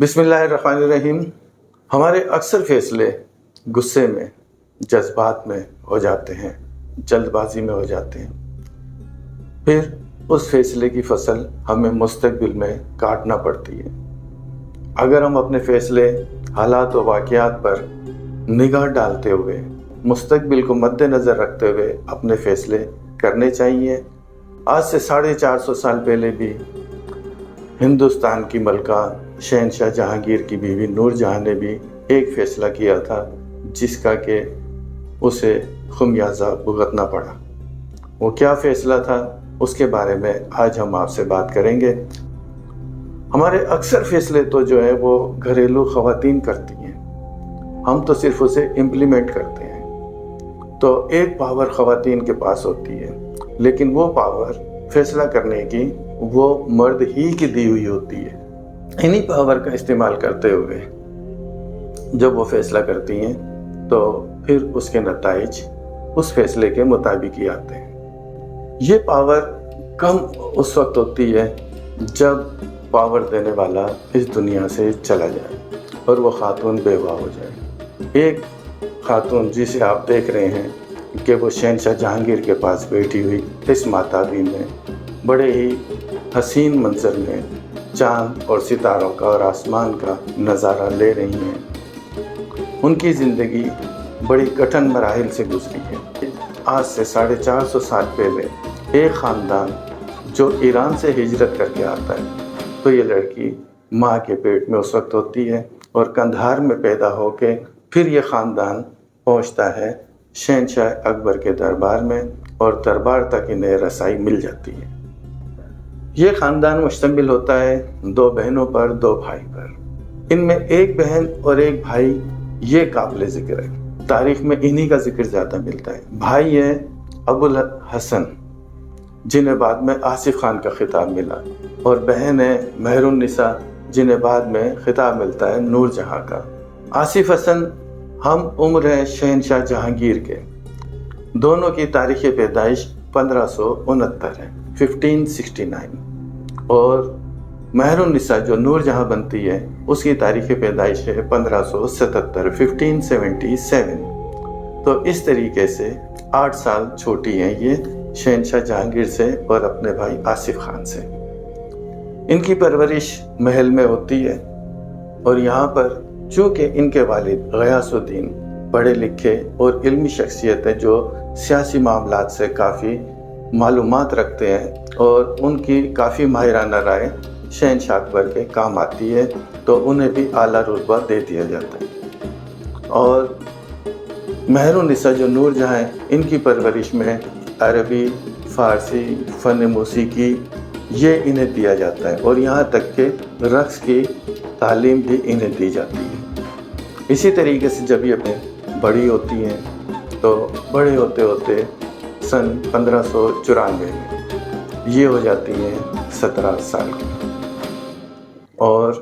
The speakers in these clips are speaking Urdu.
بسم اللہ الرحمن الرحیم۔ ہمارے اکثر فیصلے غصے میں، جذبات میں ہو جاتے ہیں، جلد بازی میں ہو جاتے ہیں، پھر اس فیصلے کی فصل ہمیں مستقبل میں کاٹنا پڑتی ہے۔ اگر ہم اپنے فیصلے حالات و واقعات پر نگاہ ڈالتے ہوئے، مستقبل کو مد نظر رکھتے ہوئے اپنے فیصلے کرنے چاہیے۔ آج سے 450 سال پہلے بھی ہندوستان کی ملکہ شہنشاہ جہانگیر کی بیوی نور جہاں نے بھی ایک فیصلہ کیا تھا جس کا کہ اسے خمیازہ بھگتنا پڑا۔ وہ کیا فیصلہ تھا اس کے بارے میں آج ہم آپ سے بات کریں گے۔ ہمارے اکثر فیصلے تو جو ہے وہ گھریلو خواتین کرتی ہیں، ہم تو صرف اسے امپلیمنٹ کرتے ہیں۔ تو ایک پاور خواتین کے پاس ہوتی ہے، لیکن وہ پاور فیصلہ کرنے کی وہ مرد ہی کی دی ہوئی ہوتی ہے۔ انہی پاور کا استعمال کرتے ہوئے جب وہ فیصلہ کرتی ہیں تو پھر اس کے نتائج اس فیصلے کے مطابق ہی آتے ہیں۔ یہ پاور کم اس وقت ہوتی ہے جب پاور دینے والا اس دنیا سے چلا جائے اور وہ خاتون بیوہ ہو جائے۔ ایک خاتون جسے آپ دیکھ رہے ہیں کہ وہ شہنشاہ جہانگیر کے پاس بیٹھی ہوئی اس ماتابی میں بڑے ہی حسین منظر میں چاند اور ستاروں کا اور آسمان کا نظارہ لے رہی ہیں۔ ان کی زندگی بڑی کٹھن مراحل سے گزری ہے۔ آج سے 450 سال پہلے ایک خاندان جو ایران سے ہجرت کر کے آتا ہے تو یہ لڑکی ماں کے پیٹ میں اس وقت ہوتی ہے اور قندھار میں پیدا ہو کے پھر یہ خاندان پہنچتا ہے شہنشاہ اکبر کے دربار میں اور دربار تک انہیں رسائی مل جاتی ہے۔ یہ خاندان مشتمل ہوتا ہے 2 بہنوں پر، 2 بھائی پر۔ ان میں ایک بہن اور ایک بھائی یہ قابل ذکر ہے، تاریخ میں انہی کا ذکر زیادہ ملتا ہے۔ بھائی ہے ابو الحسن جنہیں بعد میں آصف خان کا خطاب ملا، اور بہن ہے مہر النساء جنہیں بعد میں خطاب ملتا ہے نور جہاں کا۔ آصف حسن ہم عمر ہے شہنشاہ جہانگیر کے، دونوں کی تاریخ پیدائش 1569 ہے، 1569، اور مہر النساء جو نور جہاں بنتی ہے اس کی تاریخ پیدائش ہے 1577، 1577۔ تو اس طریقے سے 8 سال چھوٹی ہیں یہ شہنشاہ جہانگیر سے اور اپنے بھائی آصف خان سے۔ ان کی پرورش محل میں ہوتی ہے، اور یہاں پر چونکہ ان کے والد غیاث الدین پڑھے لکھے اور علمی شخصیت ہے جو سیاسی معاملات سے کافی معلومات رکھتے ہیں، اور ان کی کافی ماہرانہ رائے شہنشاہ اکبر کے کام آتی ہے، تو انہیں بھی اعلیٰ رتبہ دے دیا جاتا ہے۔ اور مہر النساء جو نور جہاں ہیں ان کی پرورش میں عربی، فارسی، فن موسیقی یہ انہیں دیا جاتا ہے، اور یہاں تک کہ رقص کی تعلیم بھی انہیں دی جاتی ہے۔ اسی طریقے سے جب یہ بڑی ہوتی ہیں تو بڑے ہوتے ہوتے سن 1594 میں یہ ہو جاتی ہیں 17 سال کی، اور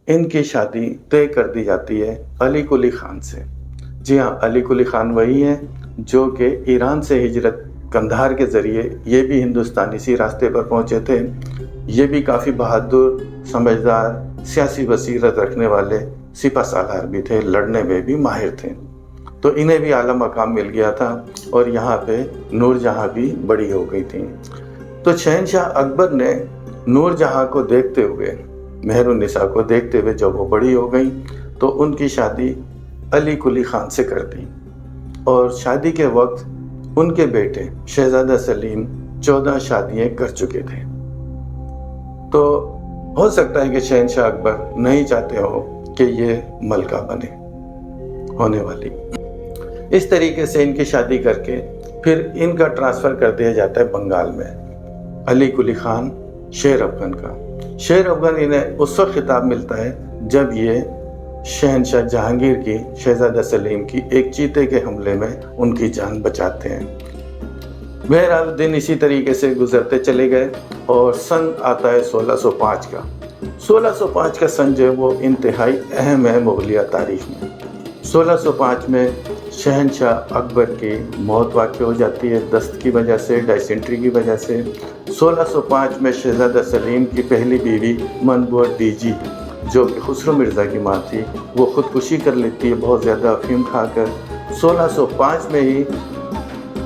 ان کی شادی طے کر دی جاتی ہے علی قلی خان سے۔ جی ہاں، علی قلی خان وہی ہیں جو کہ ایران سے ہجرت قندھار کے ذریعے یہ بھی ہندوستان اسی راستے پر پہنچے تھے۔ یہ بھی کافی بہادر، سمجھدار، سیاسی بصیرت رکھنے والے سپہ سالار بھی تھے، لڑنے میں بھی ماہر تھے، تو انہیں بھی اعلیٰ مقام مل گیا تھا، اور یہاں پہ نور جہاں بھی بڑی ہو گئی تھیں۔ تو شہنشاہ اکبر نے نور جہاں کو دیکھتے ہوئے، مہر النساء کو دیکھتے ہوئے جب وہ بڑی ہو گئیں تو ان کی شادی علی قلی خان سے کر دی، اور شادی کے وقت ان کے بیٹے شہزادہ سلیم 14 شادیاں کر چکے تھے۔ تو ہو سکتا ہے کہ شہنشاہ اکبر نہیں چاہتے ہو کہ یہ ملکہ بنے ہونے والی۔ اس طریقے سے ان کی شادی کر کے پھر ان کا ٹرانسفر کر دیا جاتا ہے بنگال میں، علی قلی خان شیر افغن کا۔ شیر افغن انہیں اس وقت خطاب ملتا ہے جب یہ شہنشاہ جہانگیر کی شہزادہ سلیم کی ایک چیتے کے حملے میں ان کی جان بچاتے ہیں۔ بہرحال دن اسی طریقے سے گزرتے چلے گئے، اور سن آتا ہے 1605 کا۔ 1605 کا سن جو ہے وہ انتہائی اہم ہے مغلیہ تاریخ میں۔ 1605 میں شہنشاہ اکبر کی موت واقع ہو جاتی ہے دست کی وجہ سے، ڈائسنٹری کی وجہ سے۔ 1605 میں شہزادہ سلیم کی پہلی بیوی منبوع ڈیجی جو کہ خسرو مرزا کی ماں تھی، وہ خودکشی کر لیتی ہے بہت زیادہ افیم کھا کر۔ 1605 میں ہی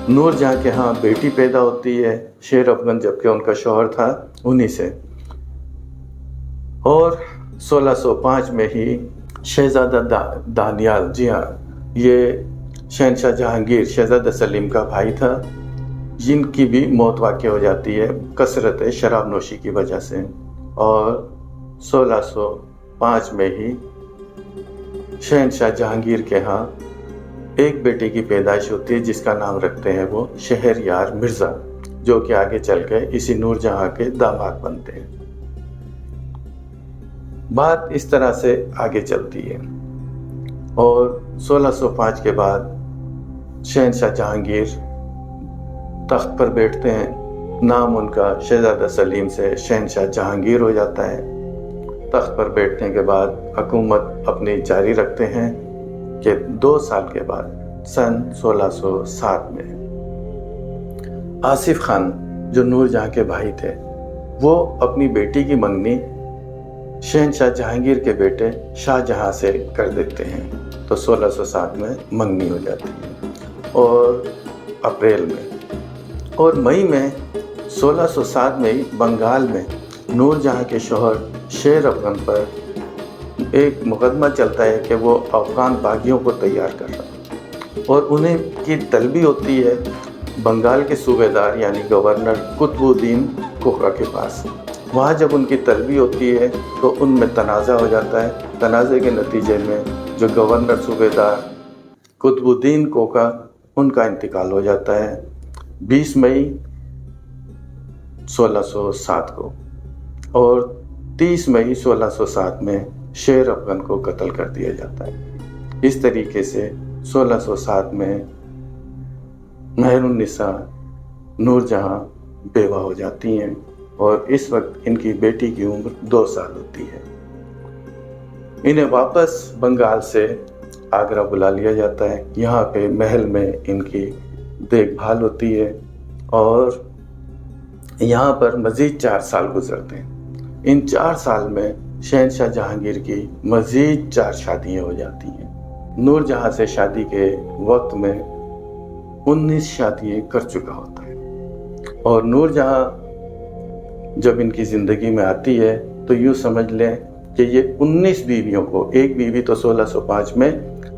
نور جہاں کے ہاں بیٹی پیدا ہوتی ہے شیر افغن، جبکہ ان کا شوہر تھا انہی سے۔ اور 1605 میں ہی شہزادہ دانیال، جی ہاں یہ شہنشاہ جہانگیر شہزادہ سلیم کا بھائی تھا، جن کی بھی موت واقع ہو جاتی ہے کثرت شراب نوشی کی وجہ سے۔ اور 1605 میں ہی شہنشاہ جہانگیر کے ہاں ایک بیٹے کی پیدائش ہوتی ہے جس کا نام رکھتے ہیں وہ شہریار مرزا، جو کہ آگے چل کے اسی نور جہاں کے داماد بنتے ہیں۔ بات اس طرح سے آگے چلتی ہے اور 1605 کے بعد شہنشاہ جہانگیر تخت پر بیٹھتے ہیں۔ نام ان کا شہزادہ سلیم سے شہنشاہ جہانگیر ہو جاتا ہے۔ تخت پر بیٹھنے کے بعد حکومت اپنی جاری رکھتے ہیں کہ 2 سال کے بعد سن 1607 میں آصف خان جو نور جہاں کے بھائی تھے، وہ اپنی بیٹی کی منگنی شہنشاہ جہانگیر کے بیٹے شاہ جہاں سے کر دیتے ہیں، تو 1607 میں منگنی ہو جاتی ہے۔ اور اپریل میں اور مئی میں 1607 میں بنگال میں نور جہاں کے شوہر شیر افغن پر ایک مقدمہ چلتا ہے کہ وہ افغان باغیوں کو تیار کر رہا ہے، اور انہیں کی طلبی ہوتی ہے بنگال کے صوبے دار یعنی گورنر قطب الدین کوکا کے پاس۔ وہاں جب ان کی طلبی ہوتی ہے تو ان میں تنازع ہو جاتا ہے۔ تنازع کے نتیجے میں جو گورنر صوبے دار قطب الدین کوکا، ان کا انتقال ہو جاتا ہے 20 مئی 1607 کو، اور 30 مئی 1607 میں شیر افغن کو قتل کر دیا جاتا ہے۔ اس طریقے سے 1607 میں مہر النساء نور جہاں بیوہ ہو جاتی ہیں، اور اس وقت ان کی بیٹی کی عمر 2 سال ہوتی ہے۔ انہیں واپس بنگال سے آگرہ بلا لیا جاتا ہے۔ یہاں پہ محل میں ان کی دیکھ بھال ہوتی ہے، اور یہاں پر مزید 4 سال گزرتے ہیں۔ ان 4 سال میں شہنشاہ جہانگیر کی مزید 4 شادیاں ہو جاتی ہیں۔ نور جہاں سے شادی کے وقت میں 19 شادیاں کر چکا ہوتا ہے، اور نور جہاں جب ان کی زندگی میں آتی ہے تو یوں سمجھ لیں کہ یہ 19 بیویوں کو، ایک بیوی تو 1605 میں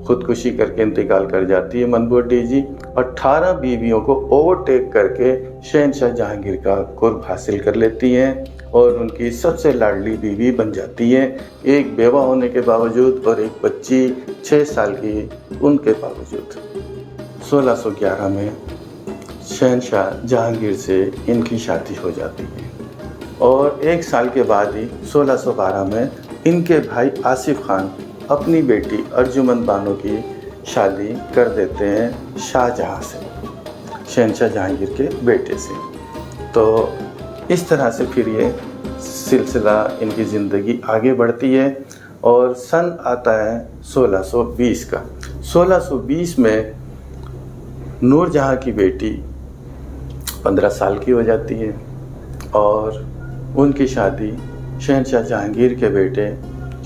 خودکشی کر کے انتقال کر جاتی ہے منبوع ڈیجی، 18 بیویوں کو اوورٹیک کر کے شہنشاہ جہانگیر کا قرب حاصل کر لیتی ہیں، اور ان کی سب سے لاڈلی بیوی بن جاتی ہیں، ایک بیوہ ہونے کے باوجود اور ایک بچی 6 سال کی ان کے باوجود۔ 1611 میں شہنشاہ جہانگیر سے ان کی شادی ہو جاتی ہے، اور 1 سال کے بعد ہی 1612 میں ان کے بھائی آصف خان اپنی بیٹی ارجمند بانو کی شادی کر دیتے ہیں شاہ جہاں سے، شہنشاہ جہانگیر کے بیٹے سے۔ تو اس طرح سے پھر یہ سلسلہ ان کی زندگی آگے بڑھتی ہے، اور سن آتا ہے 1620 کا۔ 1620 میں نور جہاں کی بیٹی 15 سال کی ہو جاتی ہے، اور ان کی شادی شہنشاہ جہانگیر کے بیٹے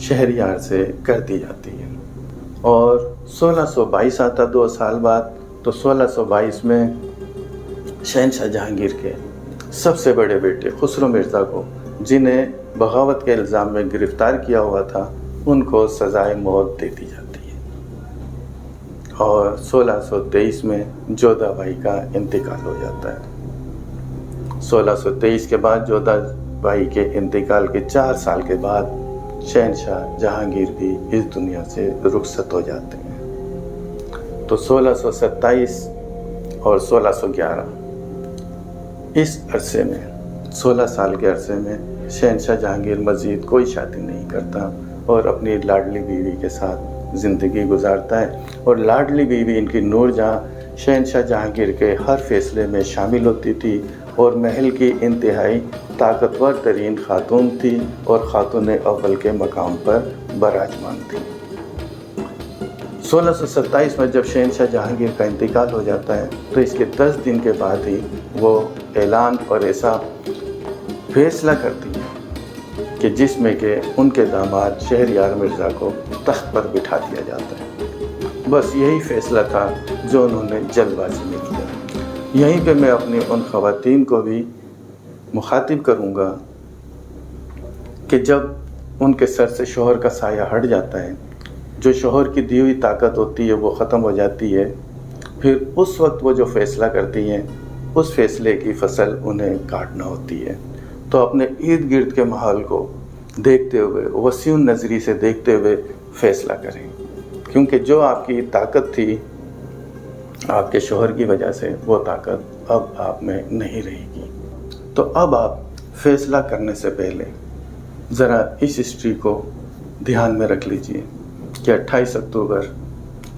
شہریار سے کر دی جاتی ہے۔ اور 1622 آتا 2 سال بعد، تو 1622 میں شہنشاہ جہانگیر کے سب سے بڑے بیٹے خسرو مرزا کو، جنہیں بغاوت کے الزام میں گرفتار کیا ہوا تھا، ان کو سزائے موت دے دی جاتی ہے۔ اور 1623 میں جودھا بائی کا انتقال ہو جاتا ہے۔ 1623 کے بعد جودھا بائی کے انتقال کے 4 سال کے بعد شہنشاہ جہانگیر بھی اس دنیا سے رخصت ہو جاتے ہیں۔ تو 1627 اور 1611 اس عرصے میں 16 سال کے عرصے میں شہنشاہ جہانگیر مزید کوئی شادی نہیں کرتا، اور اپنی لاڈلی بیوی کے ساتھ زندگی گزارتا ہے۔ اور لاڈلی بیوی ان کی نور جہاں شہنشاہ جہانگیر کے ہر فیصلے میں شامل ہوتی تھی، اور محل کی انتہائی طاقتور ترین خاتون تھی، اور خاتون اول کے مقام پر براجمان تھی۔ 1627 میں جب شہنشاہ جہانگیر کا انتقال ہو جاتا ہے تو اس کے 10 دن کے بعد ہی وہ اعلان اور ایسا فیصلہ کرتی ہے کہ جس میں کہ ان کے داماد شہریار مرزا کو تخت پر بٹھا دیا جاتا ہے۔ بس یہی فیصلہ تھا جو انہوں نے جلد بازی میں کیا۔ یہیں پہ میں اپنی ان خواتین کو بھی مخاطب کروں گا کہ جب ان کے سر سے شوہر کا سایہ ہٹ جاتا ہے، جو شوہر کی دی ہوئی طاقت ہوتی ہے وہ ختم ہو جاتی ہے، پھر اس وقت وہ جو فیصلہ کرتی ہیں اس فیصلے کی فصل انہیں کاٹنا ہوتی ہے۔ تو اپنے ارد گرد کے ماحول کو دیکھتے ہوئے، وسیع نظری سے دیکھتے ہوئے فیصلہ کریں، کیونکہ جو آپ کی طاقت تھی آپ کے شوہر کی وجہ سے، وہ طاقت اب آپ میں نہیں رہے گی۔ تو اب آپ فیصلہ کرنے سے پہلے ذرا اس ہسٹری کو دھیان میں رکھ لیجئے کہ 28 اکتوبر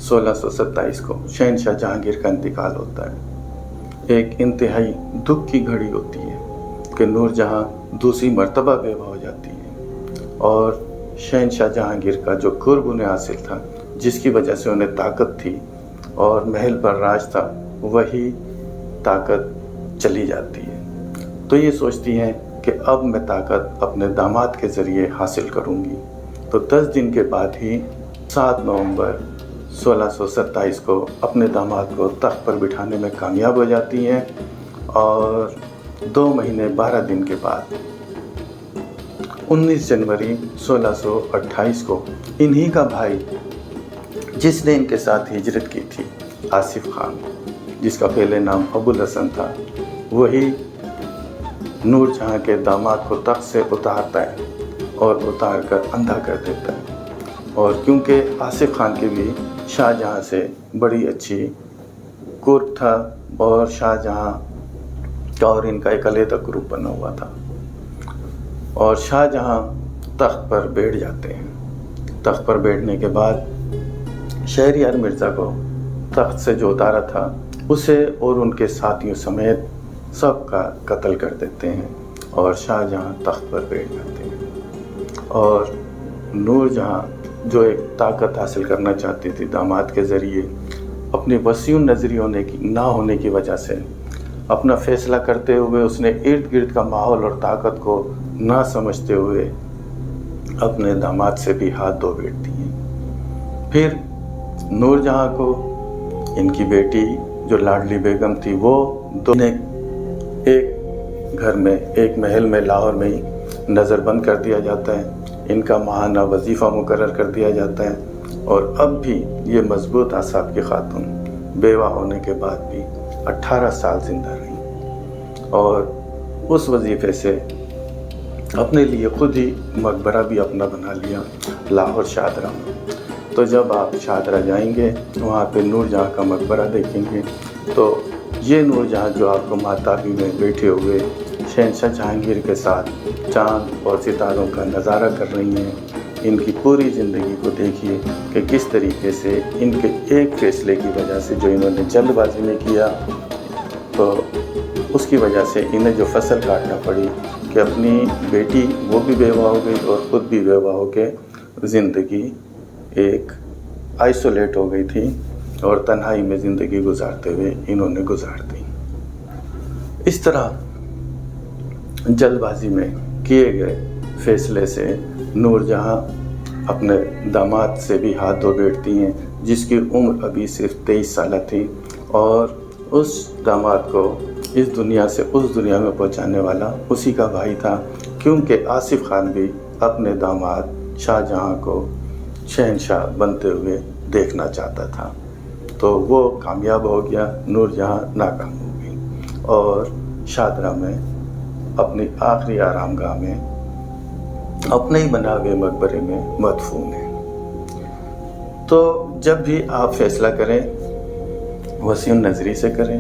1627 کو شہنشاہ جہانگیر کا انتقال ہوتا ہے۔ ایک انتہائی دکھ کی گھڑی ہوتی ہے کہ نور جہاں دوسری مرتبہ بیوہ ہو جاتی ہے، اور شہنشاہ جہانگیر کا جو قرب انہیں حاصل تھا، جس کی وجہ سے انہیں طاقت تھی اور محل پر راج تھا، وہی طاقت چلی جاتی ہے۔ تو یہ سوچتی ہیں کہ اب میں طاقت اپنے داماد کے ذریعے حاصل کروں گی۔ تو 10 دن کے بعد ہی 7 نومبر 1627 کو اپنے داماد کو تخت پر بٹھانے میں کامیاب ہو جاتی ہیں، اور 2 مہینے 12 دن کے بعد 19 جنوری 1628 کو انہی کا بھائی، جس نے ان کے ساتھ ہجرت کی تھی، آصف خان، جس کا پہلے نام ابوالحسن تھا، وہی نور جہاں کے داماد کو تخت سے اتارتا ہے اور اتار کر اندھا کر دیتا ہے۔ اور کیونکہ آصف خان کی بھی شاہ جہاں سے بڑی اچھی قرب تھا، اور شاہ جہاں کا اور ان کا ایک علیحدہ گروپ بنا ہوا تھا، اور شاہ جہاں تخت پر بیٹھ جاتے ہیں۔ تخت پر بیٹھنے کے بعد شہریار مرزا کو تخت سے جو اتارا تھا اسے اور ان کے ساتھیوں سمیت سب کا قتل کر دیتے ہیں، اور شاہ جہاں تخت پر بیٹھ جاتے ہیں۔ اور نور جہاں جو ایک طاقت حاصل کرنا چاہتی تھی داماد کے ذریعے، اپنی وسیع نظری نہ ہونے کی وجہ سے اپنا فیصلہ کرتے ہوئے اس نے ارد گرد کا ماحول اور طاقت کو نہ سمجھتے ہوئے اپنے داماد سے بھی ہاتھ دھو بیٹھتی ہیں۔ پھر نور جہاں کو ان کی بیٹی جو لاڈلی بیگم تھی، وہ دونوں ایک گھر میں، ایک محل میں لاہور میں ہی نظر بند کر دیا جاتا ہے۔ ان کا ماہانہ وظیفہ مقرر کر دیا جاتا ہے، اور اب بھی یہ مضبوط اعصاب کی خاتون بیوہ ہونے کے بعد بھی 18 سال زندہ رہی، اور اس وظیفے سے اپنے لیے خود ہی مقبرہ بھی اپنا بنا لیا لاہور شادرہ میں۔ تو جب آپ شادرہ جائیں گے وہاں پہ نور جہاں کا مقبرہ دیکھیں گے، تو یہ نور جہاں جو آپ کو ماتابی میں بیٹھے ہوئے شہنشاہ جہانگیر کے ساتھ چاند اور ستاروں کا نظارہ کر رہی ہیں، ان کی پوری زندگی کو دیکھیے کہ کس طریقے سے ان کے ایک فیصلے کی وجہ سے جو انہوں نے جلد بازی میں کیا، تو اس کی وجہ سے انہیں جو فصل کاٹنا پڑی کہ اپنی بیٹی وہ بھی بیوہ ہو گئی اور خود بھی بیوہ ہو کے زندگی ایک آئسولیٹ ہو گئی تھی، اور تنہائی میں زندگی گزارتے ہوئے انہوں نے گزار دی۔ اس طرح جلد بازی میں کیے گئے فیصلے سے نور جہاں اپنے داماد سے بھی ہاتھ دھو بیٹھتی ہیں، جس کی عمر ابھی صرف 23 سالہ تھی، اور اس داماد کو اس دنیا سے اس دنیا میں پہنچانے والا اسی کا بھائی تھا، کیونکہ آصف خان بھی اپنے داماد شاہ جہاں کو شہنشاہ بنتے ہوئے دیکھنا چاہتا تھا۔ تو وہ کامیاب ہو گیا، نور جہاں ناکام ہو گئی، اور شادرہ میں اپنی آخری آرام گاہ میں اپنے ہی بنا ہوئے مقبرے میں مدفون ہے۔ تو جب بھی آپ فیصلہ کریں وسیع نظری سے کریں،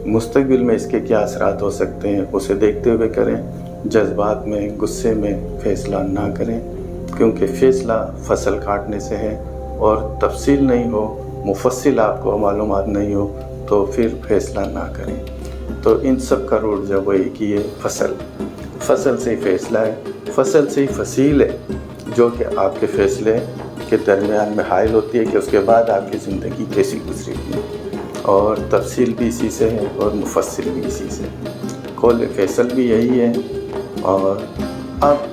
مستقبل میں اس کے کیا اثرات ہو سکتے ہیں اسے دیکھتے ہوئے کریں، جذبات میں، غصے میں فیصلہ نہ کریں، کیونکہ فیصلہ فصل کاٹنے سے ہے، اور تفصیل نہیں ہو، مفصل آپ کو معلومات نہیں ہو تو پھر فیصلہ نہ کریں۔ تو ان سب کا روٹ جو وہ ایک ہی ہے، فصل سے ہی فیصلہ ہے، فصل سے ہی فصیل ہے، جو کہ آپ کے فیصلے کے درمیان میں حائل ہوتی ہے کہ اس کے بعد آپ کی زندگی کیسی گزرے گی، اور تفصیل بھی اسی سے ہے اور مفصل بھی اسی سے ہے، قول فیصل بھی یہی ہے۔ اور اب